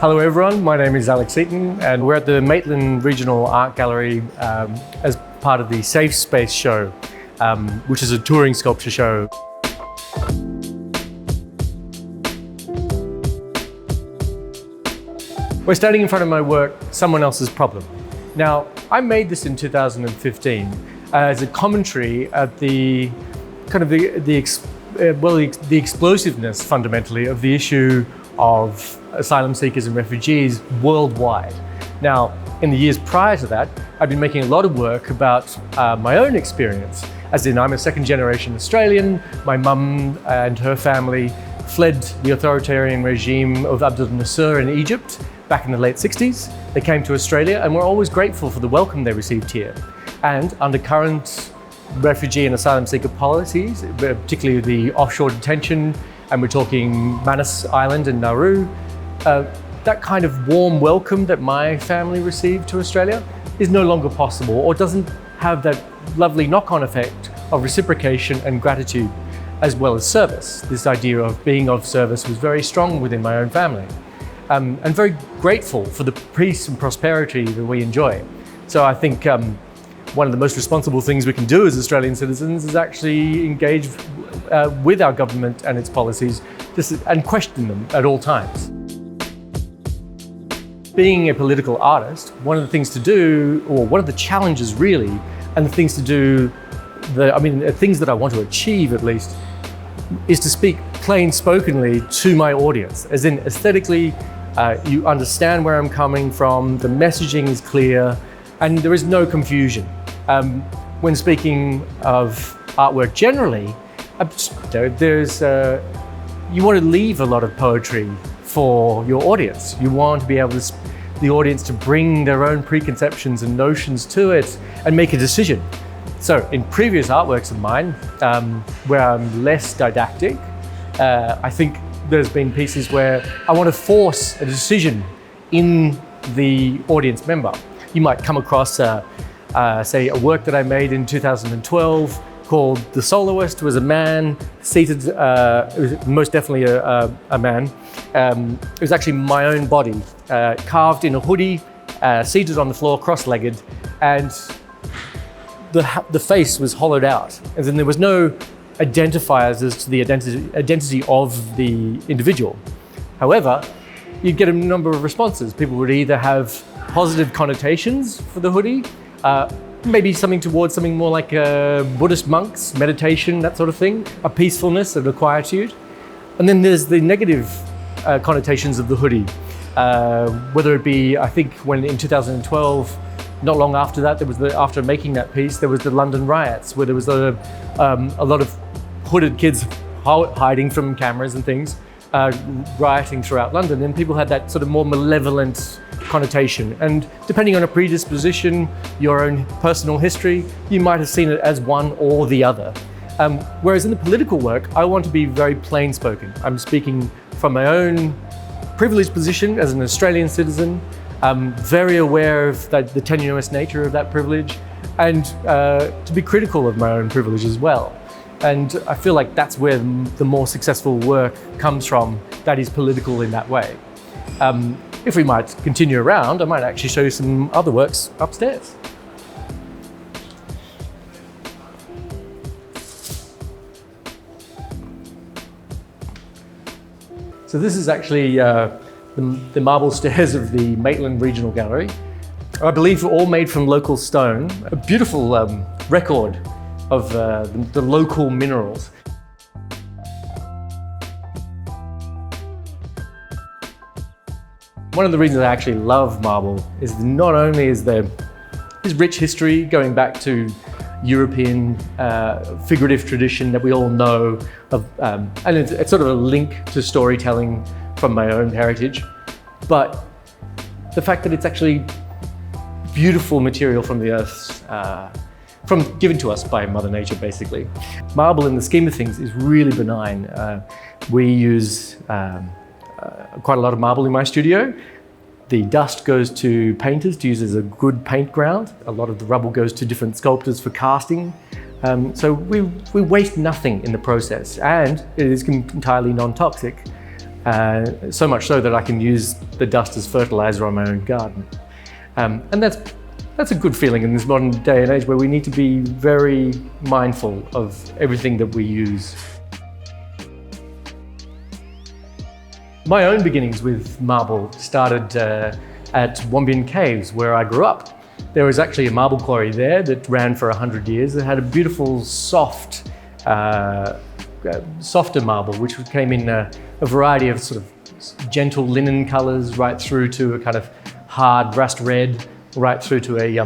Hello everyone, my name is Seton and we're at the Maitland Regional Art Gallery as part of the Safe Space show, which is a touring sculpture show. We're standing in front of my work, Someone Else's Problem. Now, I made this in 2015 as a commentary at the explosiveness fundamentally of the issue of asylum seekers and refugees worldwide. Now, in the years prior to that, I've been making a lot of work about my own experience, as in I'm a second generation Australian. My mum and her family fled the authoritarian regime of Abdel Nasser in Egypt back in the late 60s. They came to Australia and we're always grateful for the welcome they received here. And under current refugee and asylum seeker policies, particularly the offshore detention, and we're talking Manus Island and Nauru, that kind of warm welcome that my family received to Australia is no longer possible, or doesn't have that lovely knock-on effect of reciprocation and gratitude, as well as service. This idea of being of service was very strong within my own family. And very grateful for the peace and prosperity that we enjoy. So I think one of the most responsible things we can do as Australian citizens is actually engage with our government and its policies and question them at all times. Being a political artist, one of the things to do, or one of the challenges really, and the things to do, things that I want to achieve at least, is to speak plain spokenly to my audience, as in aesthetically, you understand where I'm coming from, the messaging is clear, and there is no confusion. When speaking of artwork generally, you want to leave a lot of poetry for your audience. You want to be able to, the audience to bring their own preconceptions and notions to it and make a decision. So in previous artworks of mine, where I'm less didactic, I think there's been pieces where I want to force a decision in the audience member. You might come across, say, a work that I made in 2012 called The Soloist. Was a man seated, it was most definitely a man. It was actually my own body, carved in a hoodie, seated on the floor, cross-legged, and the face was hollowed out. And then there was no identifiers as to the identity of the individual. However, you'd get a number of responses. People would either have positive connotations for the hoodie, maybe something more like Buddhist monks, meditation, that sort of thing, a peacefulness and a quietude. And then there's the negative connotations of the hoodie, whether it be, I think when in 2012, not long after that, after making that piece, there was the London riots, where there was a lot of hooded kids hiding from cameras and things, rioting throughout London, and people had that sort of more malevolent connotation. And depending on a predisposition, your own personal history, you might have seen it as one or the other. Whereas in the political work, I want to be very plain spoken. I'm speaking from my own privileged position as an Australian citizen. I'm very aware of the tenuous nature of that privilege, and to be critical of my own privilege as well. And I feel like that's where the more successful work comes from, that is political in that way. If we might continue around, I might actually show you some other works upstairs. So this is actually the marble stairs of the Maitland Regional Gallery. I believe all made from local stone. A beautiful record of the local minerals. One of the reasons I actually love marble is not only is there this rich history going back to European figurative tradition that we all know of, and it's sort of a link to storytelling from my own heritage, but the fact that it's actually beautiful material from the earth, given to us by Mother Nature, basically. Marble, in the scheme of things, is really benign. We use quite a lot of marble in my studio. The dust goes to painters to use as a good paint ground. A lot of the rubble goes to different sculptors for casting. So we waste nothing in the process, and it is entirely non-toxic. so much so that I can use the dust as fertilizer on my own garden. And that's a good feeling in this modern day and age where we need to be very mindful of everything that we use. My own beginnings with marble started at Wombian Caves, where I grew up. There was actually a marble quarry there that ran for 100 years. It had a beautiful, soft, softer marble, which came in a variety of sort of gentle linen colors, right through to a kind of hard rust red, right through to a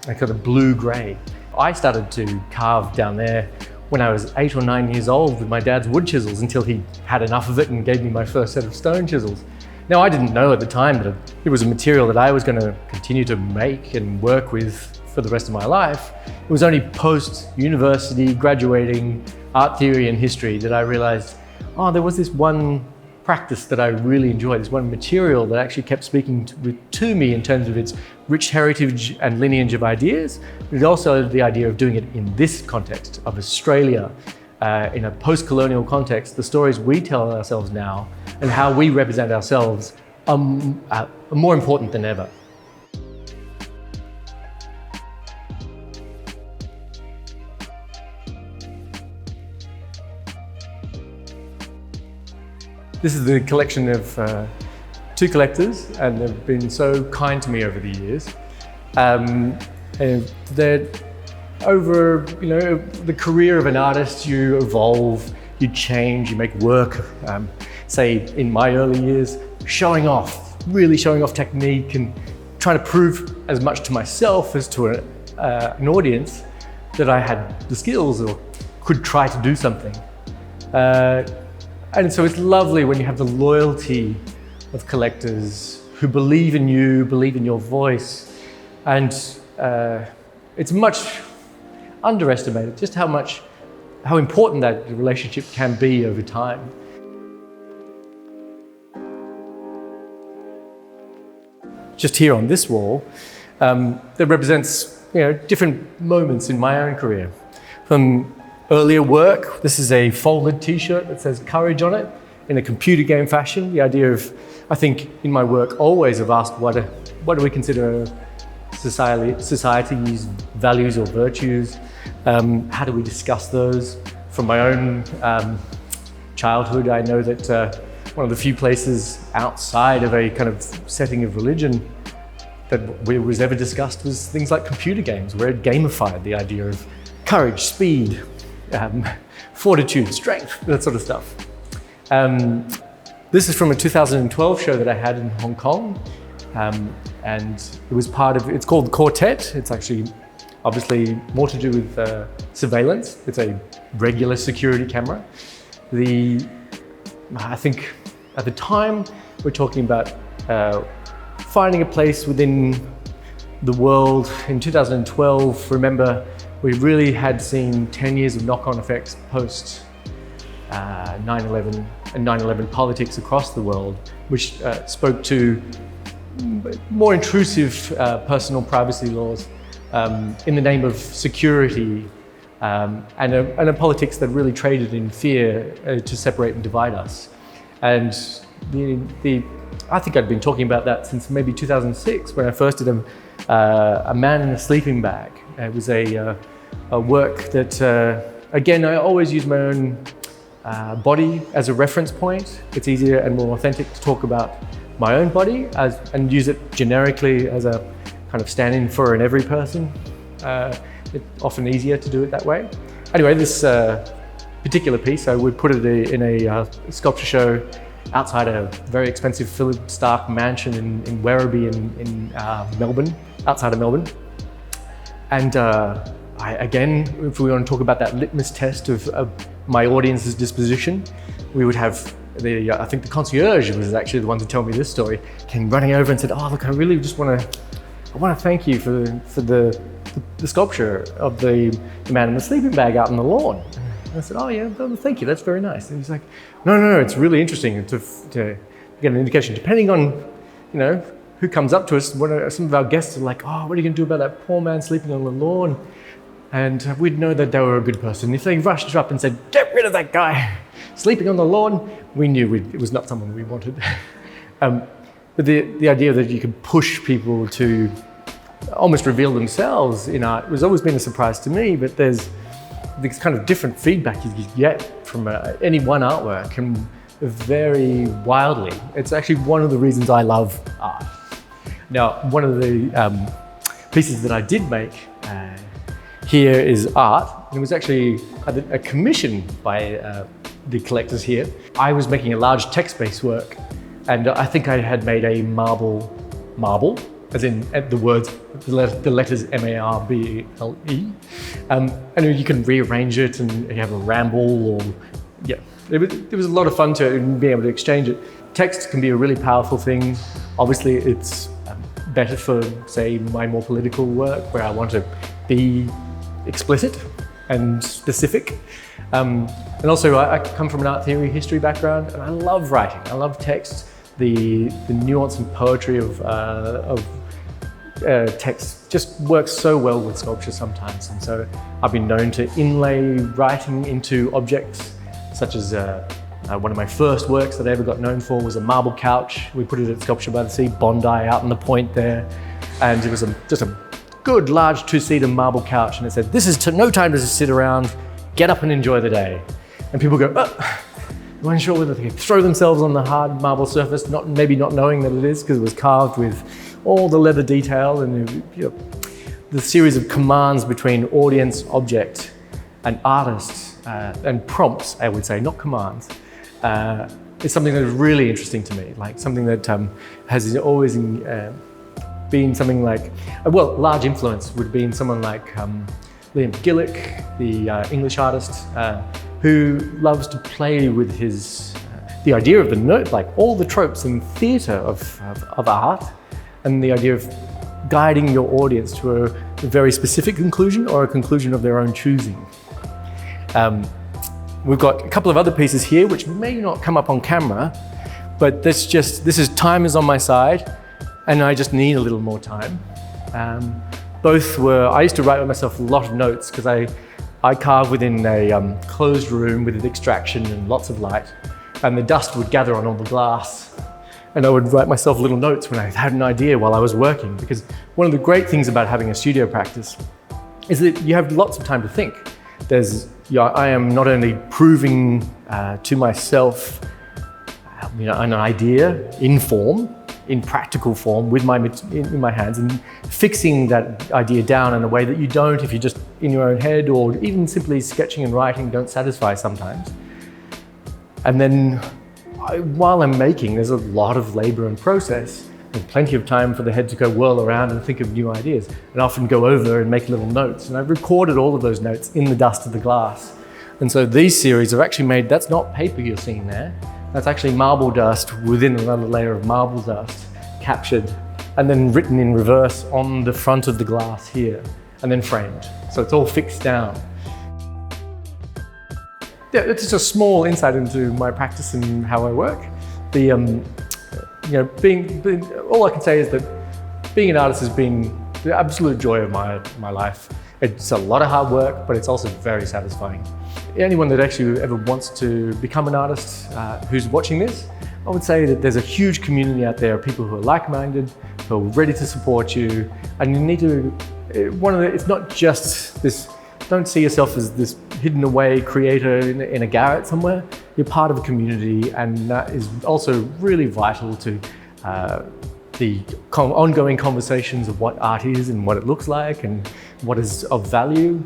kind of blue-gray. I started to carve down there when I was 8 or 9 years old with my dad's wood chisels until he had enough of it and gave me my first set of stone chisels. Now, I didn't know at the time that it was a material that I was going to continue to make and work with for the rest of my life. It was only post-university, graduating art theory and history that I realized, oh, there was this one practice that I really enjoyed, this one material that actually kept speaking to me in terms of its rich heritage and lineage of ideas, but also the idea of doing it in this context of Australia, in a post-colonial context. The stories we tell ourselves now and how we represent ourselves are more important than ever. This is the collection of two collectors, and they've been so kind to me over the years. And they're over, the career of an artist, you evolve, you change, you make work. Say in my early years, really showing off technique and trying to prove as much to myself as to an audience that I had the skills or could try to do something. And so it's lovely when you have the loyalty of collectors who believe in you, believe in your voice. And it's much underestimated just how important that relationship can be over time. Just here on this wall, that represents different moments in my own career. From earlier work, this is a folded t-shirt that says courage on it in a computer game fashion. The idea of, I think in my work always have asked what do we consider society's values or virtues? How do we discuss those? From my own childhood, I know that one of the few places outside of a kind of setting of religion that was ever discussed was things like computer games, where it gamified the idea of courage, speed, fortitude, strength, that sort of stuff. This is from a 2012 show that I had in Hong Kong, and it was it's called Quartet. It's actually obviously more to do with surveillance. It's a regular security camera. I think at the time we're talking about finding a place within the world. In 2012, remember, we really had seen 10 years of knock-on effects post 9/11 and 9/11 politics across the world, which spoke to more intrusive personal privacy laws in the name of security, and a politics that really traded in fear to separate and divide us. And I think I'd been talking about that since maybe 2006 when I first did a man in a sleeping bag. It was a work that, again, I always use my own body as a reference point. It's easier and more authentic to talk about my own body and use it generically as a kind of stand-in for an every person. It's often easier to do it that way. Anyway, this particular piece, I would put it in a sculpture show outside a very expensive Philip Stark mansion in Werribee in Melbourne, outside of Melbourne. And again, if we want to talk about that litmus test of my audience's disposition, we would have I think the concierge was actually the one to tell me this story, came running over and said, "Oh, look, I really just want to thank you for the sculpture of the man in the sleeping bag out on the lawn." And I said, "Oh yeah, well, thank you, that's very nice." And he's like, No, it's really interesting to get an indication. Depending on, who comes up to us, some of our guests are like, "Oh, what are you going to do about that poor man sleeping on the lawn?" And we'd know that they were a good person. If they rushed up and said, "Get rid of that guy," sleeping on the lawn, we knew it was not someone we wanted. But the idea that you could push people to almost reveal themselves in art has always been a surprise to me, but there's this kind of different feedback you get from any one artwork can vary wildly. It's actually one of the reasons I love art. Now, one of the pieces that I did make here is art. It was actually a commission by the collectors here. I was making a large text-based work, and I think I had made a marble, as in the words, the letters M-A-R-B-L-E. And you can rearrange it and you have a ramble, or yeah. It was a lot of fun to be able to exchange it. Text can be a really powerful thing. Obviously, it's better for, say, my more political work, where I want to be explicit and specific. And also, I come from an art theory history background, and I love writing. I love text. The nuance and poetry of text just works so well with sculpture sometimes. And so I've been known to inlay writing into objects, such as one of my first works that I ever got known for was a marble couch. We put it at Sculpture by the Sea, Bondi, out on the point there. And it was just a good large two-seater marble couch, and it said, "This is no time to sit around, get up and enjoy the day." And people go, "Oh." They weren't sure whether they could throw themselves on the hard marble surface, maybe not knowing that it is, because it was carved with all the leather detail, and the series of commands between audience, object, and artist, and prompts, I would say, not commands, is something that is really interesting to me. Like something that has always been something like, well, large influence would have been someone like Liam Gillick, the English artist, who loves to play with the idea of the note, like all the tropes in theatre of art, and the idea of guiding your audience to a very specific conclusion or a conclusion of their own choosing. We've got a couple of other pieces here which may not come up on camera, but time is on my side, and I just need a little more time. I used to write myself a lot of notes because I carve within a closed room with an extraction and lots of light, and the dust would gather on all the glass. And I would write myself little notes when I had an idea while I was working, because one of the great things about having a studio practice is that you have lots of time to think. I am not only proving to myself an idea in form, in practical form, in my hands, and fixing that idea down in a way that you don't if you're just in your own head, or even simply sketching and writing don't satisfy sometimes. And then while I'm making, there's a lot of labor and process, and plenty of time for the head to go whirl around and think of new ideas, and often go over and make little notes. And I've recorded all of those notes in the dust of the glass. And so these series have actually made, that's not paper you're seeing there, that's actually marble dust within another layer of marble dust, captured and then written in reverse on the front of the glass here, and then framed. So it's all fixed down. Yeah, it's just a small insight into my practice and how I work. All I can say is that being an artist has been the absolute joy of my life. It's a lot of hard work, but it's also very satisfying. Anyone that actually ever wants to become an artist who's watching this, I would say that there's a huge community out there of people who are like-minded, who are ready to support you, and you need to, it's not just this, don't see yourself as this hidden away creator in a garret somewhere. You're part of a community, and that is also really vital to the ongoing conversations of what art is and what it looks like and what is of value,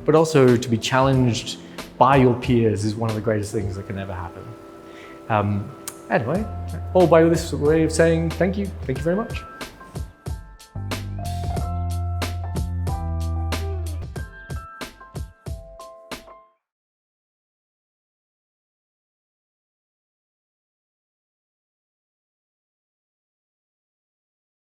but also to be challenged by your peers is one of the greatest things that can ever happen. Anyway, all by this way of saying thank you very much.